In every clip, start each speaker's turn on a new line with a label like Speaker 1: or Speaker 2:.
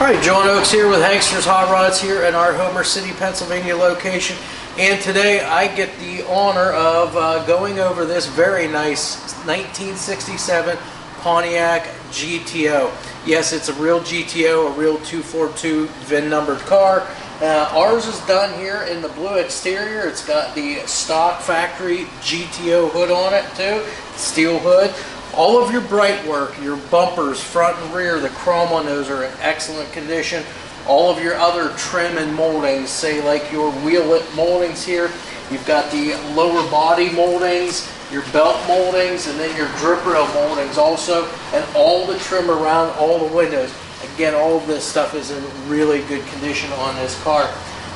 Speaker 1: Alright, John Oaks here with Hankster's Hot Rods here at our Homer City, Pennsylvania location. And today I get the honor of going over this very nice 1967 Pontiac GTO. Yes, it's a real GTO, a real 242 VIN numbered car. Ours is done here in the blue exterior. It's got the stock factory GTO hood on it too, steel hood. All of your bright work, your bumpers, front and rear, the chrome on those are in excellent condition. All of your other trim and moldings, say like your wheel lip moldings here, you've got the lower body moldings, your belt moldings, and then your drip rail moldings also, and all the trim around all the windows. Again, all of this stuff is in really good condition on this car.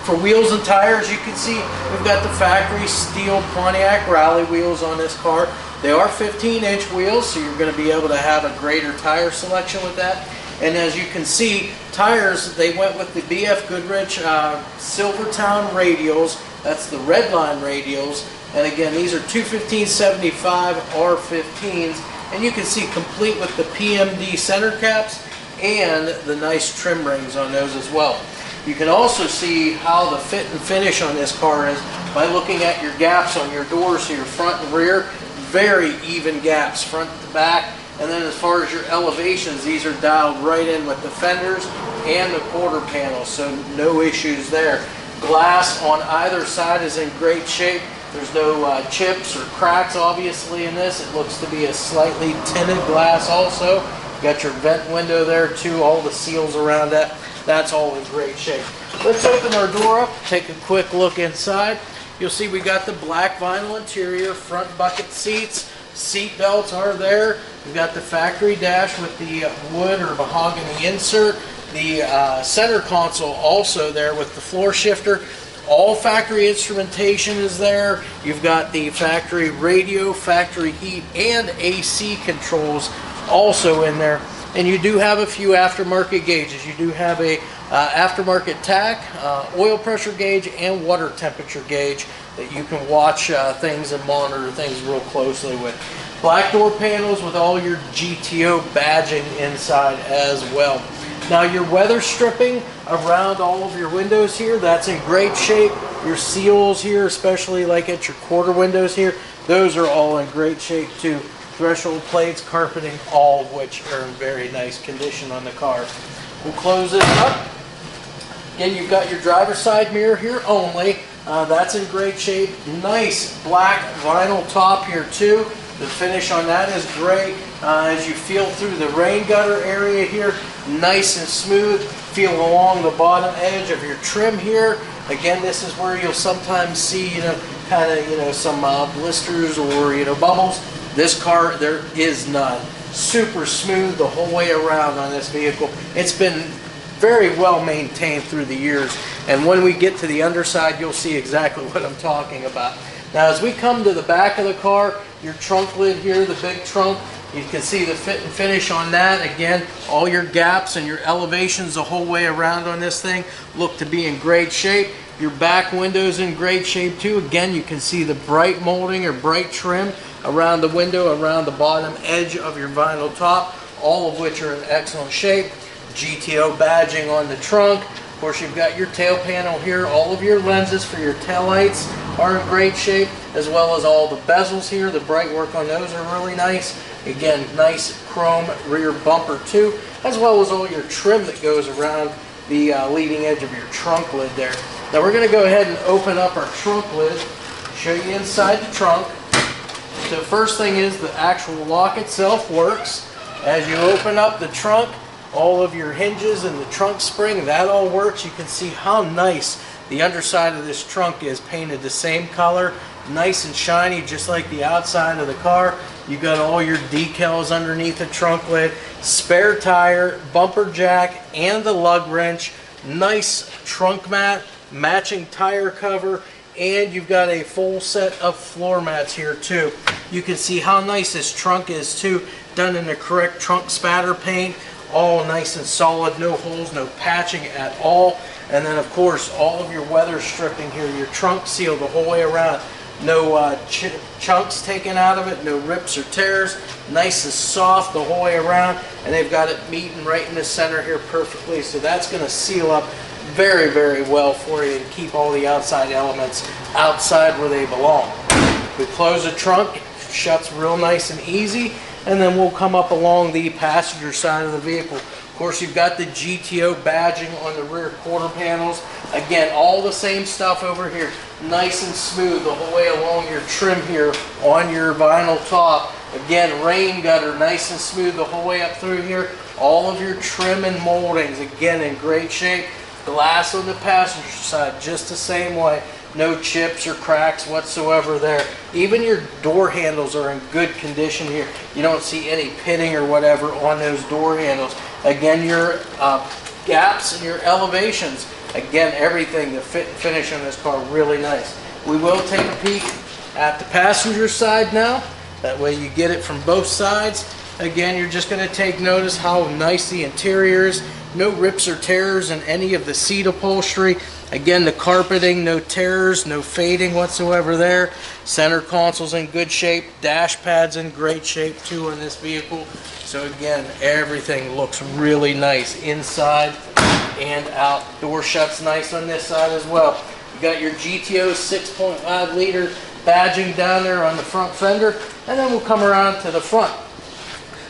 Speaker 1: For wheels and tires, you can see we've got the factory steel Pontiac rally wheels on this car. They are 15-inch wheels, so you're going to be able to have a greater tire selection with that. And as you can see, tires, they went with the BFGoodrich Silvertown Radials. That's the Redline Radials. And again, these are 215/75 R15s. And you can see complete with the PMD center caps and the nice trim rings on those as well. You can also see how the fit and finish on this car is by looking at your gaps on your doors, so your front and rear. Very even gaps front to back. And then as far as your elevations, these are dialed right in with the fenders and the quarter panels, so no issues there. Glass on either side is in great shape. There's no chips or cracks obviously in this. It looks to be a slightly tinted glass also. You got your vent window there too, all the seals around that. That's all in great shape. Let's open our door up, take a quick look inside. You'll see we got the black vinyl interior, front bucket seats, seat belts are there. We've got the factory dash with the wood or mahogany insert. The center console also there with the floor shifter. All factory instrumentation is there. You've got the factory radio, factory heat, and AC controls also in there. And you do have a few aftermarket gauges. You do have a aftermarket tach, oil pressure gauge, and water temperature gauge that you can watch things and monitor things real closely with. Black door panels with all your GTO badging inside as well. Now your weather stripping around all of your windows here, that's in great shape. Your seals here, especially like at your quarter windows here, those are all in great shape too. Threshold plates, carpeting, all of which are in very nice condition on the car. We'll close this up. Again, you've got your driver's side mirror here only. That's in great shape. Nice black vinyl top here too. The finish on that is great. As you feel through the rain gutter area here, nice and smooth. Feel along the bottom edge of your trim here. Again, this is where you'll sometimes see, kind of, some blisters or, bubbles. This car, there is none. Super smooth the whole way around on this vehicle. It's been very well maintained through the years. And when we get to the underside, you'll see exactly what I'm talking about. Now, as we come to the back of the car, your trunk lid here, the big trunk, you can see the fit and finish on that. Again, all your gaps and your elevations the whole way around on this thing look to be in great shape. Your back window's in great shape too. Again, you can see the bright molding or bright trim around the window, around the bottom edge of your vinyl top, all of which are in excellent shape. GTO badging on the trunk. Of course, you've got your tail panel here. All of your lenses for your taillights are in great shape, as well as all the bezels here. The bright work on those are really nice. Again, nice chrome rear bumper too, as well as all your trim that goes around the leading edge of your trunk lid there. Now we're going to go ahead and open up our trunk lid, show you inside the trunk. The first thing is the actual lock itself works. As you open up the trunk, all of your hinges and the trunk spring, that all works. You can see how nice the underside of this trunk is, painted the same color, nice and shiny, just like the outside of the car. You've got all your decals underneath the trunk lid, spare tire, bumper jack, and the lug wrench. Nice trunk mat, matching tire cover, and you've got a full set of floor mats here too. You can see how nice this trunk is too, done in the correct trunk spatter paint, all nice and solid, no holes, no patching at all. And then of course all of your weather stripping here, your trunk seal the whole way around. No chunks taken out of it, no rips or tears. Nice and soft the whole way around, and they've got it meeting right in the center here perfectly. So that's going to seal up very, very well for you and keep all the outside elements outside where they belong. We close the trunk, shuts real nice and easy, and then we'll come up along the passenger side of the vehicle. Of course, you've got the GTO badging on the rear quarter panels. Again, all the same stuff over here. Nice and smooth the whole way along your trim here on your vinyl top. Again, rain gutter, nice and smooth the whole way up through here. All of your trim and moldings, again, in great shape. Glass on the passenger side, just the same way. No chips or cracks whatsoever there. Even your door handles are in good condition here. You don't see any pitting or whatever on those door handles. Again, your gaps and your elevations. Again, everything, the fit and finish on this car, really nice. We will take a peek at the passenger side now. That way you get it from both sides. Again, you're just going to take notice how nice the interior is. No rips or tears in any of the seat upholstery. Again, the carpeting, no tears, no fading whatsoever there. Center console's in good shape. Dash pad's in great shape too on this vehicle. So again, everything looks really nice inside and out. Door shuts nice on this side as well. You got your GTO 6.5 liter badging down there on the front fender, and then we'll come around to the front.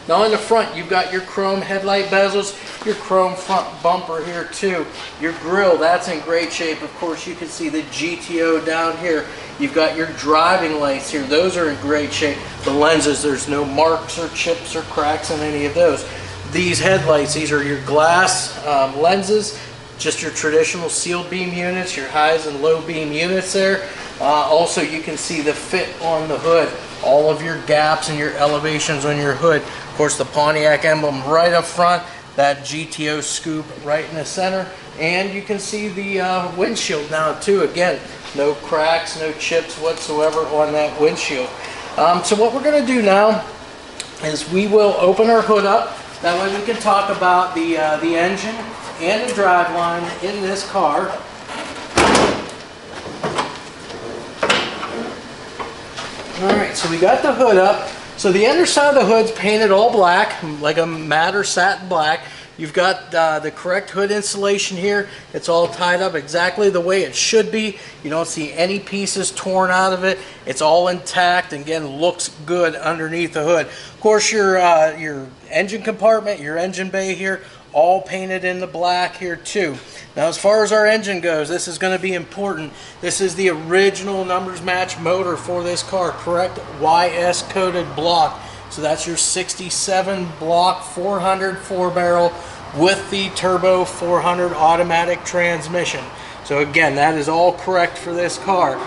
Speaker 1: Now in the front, you've got your chrome headlight bezels, your chrome front bumper here too. Your grille, that's in great shape. Of course, you can see the GTO down here. You've got your driving lights here. Those are in great shape. The lenses, there's no marks or chips or cracks in any of those. These headlights, these are your glass lenses, just your traditional sealed beam units, your highs and low beam units there. Also, you can see the fit on the hood, all of your gaps and your elevations on your hood. Of course, the Pontiac emblem right up front, that GTO scoop right in the center, and you can see the windshield now too. Again, no cracks, no chips whatsoever on that windshield. So what we're going to do now is we will open our hood up. That way we can talk about the engine and the driveline in this car. Alright, so we got the hood up. So the underside of the hood's painted all black, like a matte or satin black. You've got the correct hood insulation here. It's all tied up exactly the way it should be. You don't see any pieces torn out of it. It's all intact and again looks good underneath the hood. Of course, your engine compartment, your engine bay here, all painted in the black here too. Now as far as our engine goes, this is going to be important. This is the original numbers match motor for this car, correct YS coated block. So that's your 67 block 400 4-barrel with the turbo 400 automatic transmission. So again, that is all correct for this car.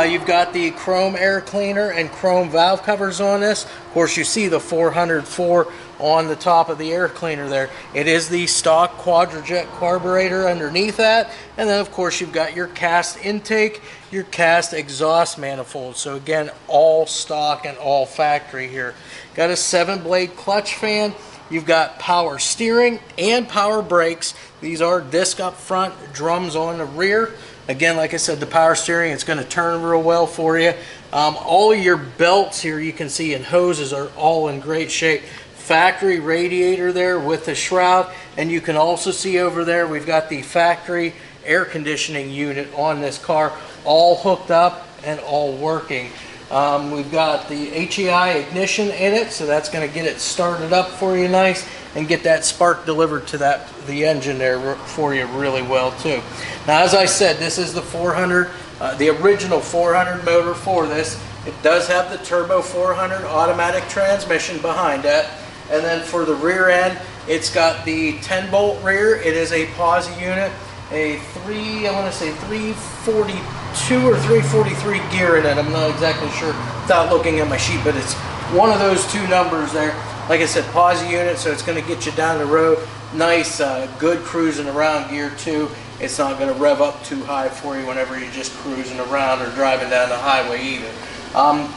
Speaker 1: You've got the chrome air cleaner and chrome valve covers on this. Of course, you see the 404 on the top of the air cleaner there. It is the stock Quadrajet carburetor underneath that. And then, of course, you've got your cast intake, your cast exhaust manifold. So again, all stock and all factory here. Got a 7-blade clutch fan. You've got power steering and power brakes. These are disc up front, drums on the rear. Again, like I said, the power steering, it's going to turn real well for you. All of your belts here you can see and hoses are all in great shape. Factory radiator there with the shroud, and you can also see over there we've got the factory air conditioning unit on this car, all hooked up and all working. We've got the HEI ignition in it, so that's going to get it started up for you nice and get that spark delivered to the engine there for you really well too. Now, as I said, this is the 400, the original 400 motor for this. It does have the turbo 400 automatic transmission behind that. And then for the rear end, it's got the 10-bolt rear. It is a POSI unit, a 342 or 343 gear in it. I'm not exactly sure without looking at my sheet, but it's one of those two numbers there. Like I said, POSI unit, so it's going to get you down the road. Nice, good cruising around gear too. It's not going to rev up too high for you whenever you're just cruising around or driving down the highway either.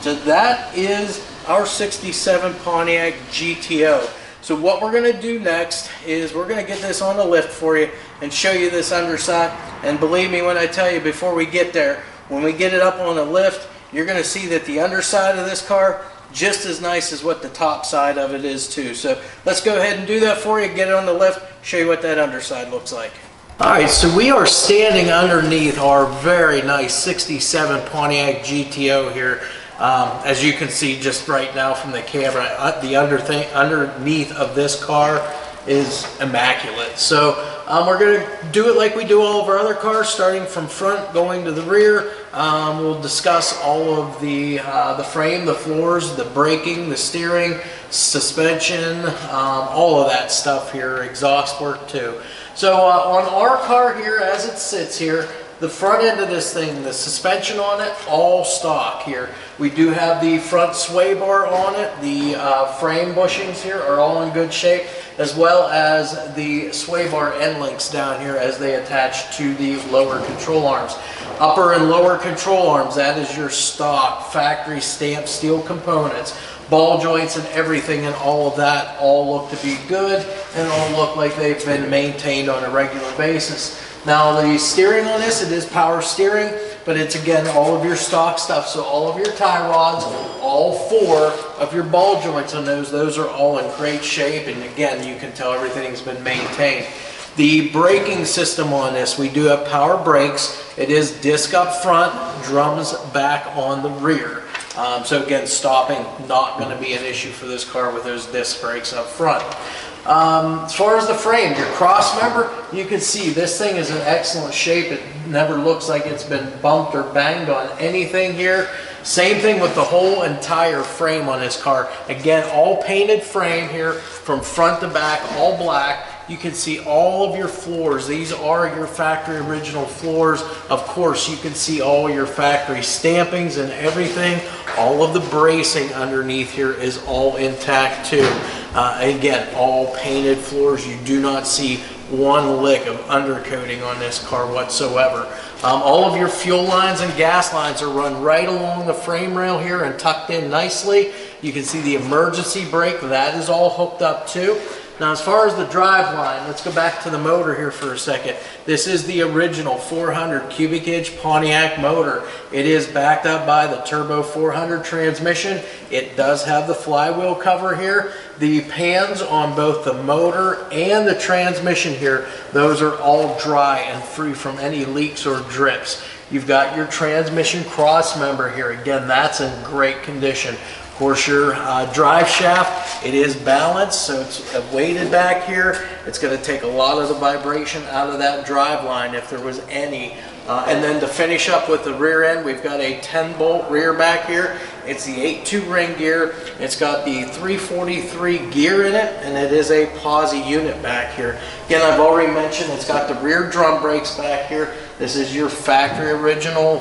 Speaker 1: So that is our 67 Pontiac GTO. So what we're going to do next is we're going to get this on the lift for you and show you this underside. And believe me when I tell you, before we get there, when we get it up on the lift, you're going to see that the underside of this car just as nice as what the top side of it is too. So let's go ahead and do that for you, get it on the lift, show you what that underside looks like. Alright, so we are standing underneath our very nice 67 Pontiac GTO here. As you can see just right now from the camera, the underneath of this car is immaculate. So we're going to do it like we do all of our other cars, starting from front going to the rear. We'll discuss all of the frame, the floors, the braking, the steering, suspension, all of that stuff here, exhaust work too. So on our car here, as it sits here, the front end of this thing, the suspension on it, all stock here. We do have the front sway bar on it. The frame bushings here are all in good shape, as well as the sway bar end links down here as they attach to the lower control arms. Upper and lower control arms, that is your stock factory stamped steel components. Ball joints and everything and all of that all look to be good and all look like they've been maintained on a regular basis. Now the steering on this, it is power steering, but it's again all of your stock stuff. So all of your tie rods, all 4 of your ball joints on those are all in great shape, and again you can tell everything's been maintained. The braking system on this, we do have power brakes. It is disc up front, drums back on the rear. So again, stopping not going to be an issue for this car with those disc brakes up front. As far as the frame, your cross member, you can see this thing is in excellent shape. It never looks like it's been bumped or banged on anything here. Same thing with the whole entire frame on this car. Again, all painted frame here from front to back, all black. You can see all of your floors. These are your factory original floors. Of course, you can see all your factory stampings and everything. All of the bracing underneath here is all intact too. Again, all painted floors. You do not see one lick of undercoating on this car whatsoever. All of your fuel lines and gas lines are run right along the frame rail here and tucked in nicely. You can see the emergency brake. That is all hooked up too. Now as far as the drive line, let's go back to the motor here for a second. This is the original 400 cubic inch Pontiac motor. It is backed up by the turbo 400 transmission. It does have the flywheel cover here. The pans on both the motor and the transmission here, those are all dry and free from any leaks or drips. You've got your transmission cross member here. Again, that's in great condition. Of course, your drive shaft, it is balanced, so it's weighted back here. It's going to take a lot of the vibration out of that drive line if there was any. And then to finish up with the rear end, we've got a 10-bolt rear back here. It's the 8.2 ring gear. It's got the 343 gear in it, and it is a POSI unit back here. Again, I've already mentioned it's got the rear drum brakes back here. This is your factory original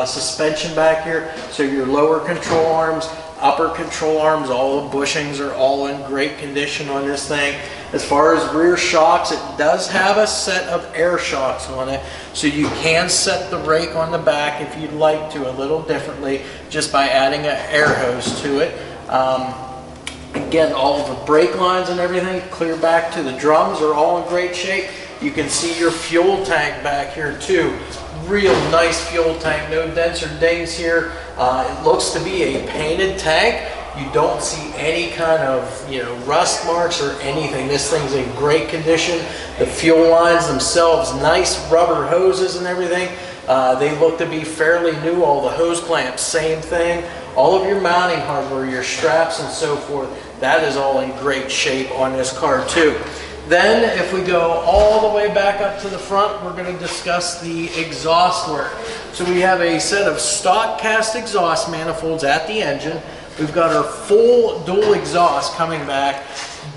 Speaker 1: suspension back here. So your lower control arms, upper control arms, all the bushings are all in great condition on this thing. As far as rear shocks, it does have a set of air shocks on it, so you can set the rake on the back if you'd like to a little differently just by adding an air hose to it. Again, all of the brake lines and everything clear back to the drums are all in great shape. You can see your fuel tank back here too. Real nice fuel tank, no dents or dings here. It looks to be a painted tank. You don't see any kind of, rust marks or anything. This thing's in great condition. The fuel lines themselves, nice rubber hoses and everything. They look to be fairly new. All the hose clamps, same thing. All of your mounting hardware, your straps and so forth, that is all in great shape on this car too. Then if we go all the way back up to the front, we're going to discuss the exhaust work. So we have a set of stock cast exhaust manifolds at the engine. We've got our full dual exhaust coming back,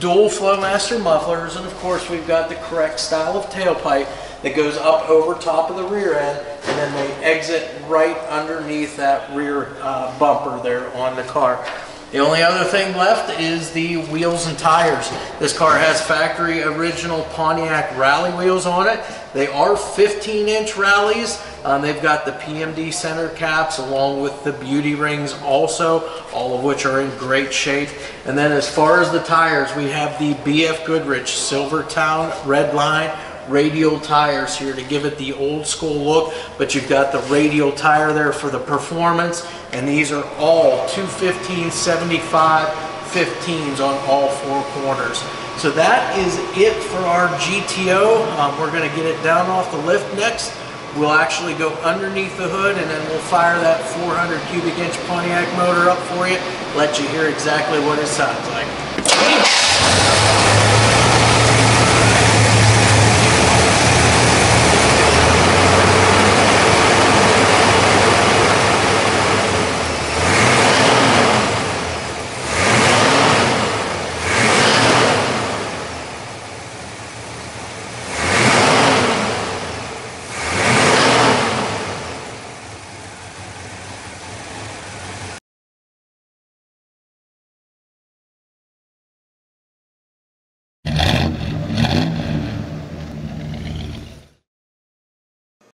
Speaker 1: dual Flowmaster mufflers, and of course we've got the correct style of tailpipe that goes up over top of the rear end, and then they exit right underneath that rear bumper there on the car. The only other thing left is the wheels and tires. This car has factory original Pontiac rally wheels on it. They are 15-inch rallies. They've got the PMD center caps along with the beauty rings also, all of which are in great shape. And then as far as the tires, we have the BFGoodrich Silvertown Redline radial tires here to give it the old school look, but you've got the radial tire there for the performance, and these are all 215/75 15s on all four corners. So that is it for our GTO. We're going to get it down off the lift next. We'll actually go underneath the hood, and then we'll fire that 400 cubic inch Pontiac motor up for you, let you hear exactly what it sounds like.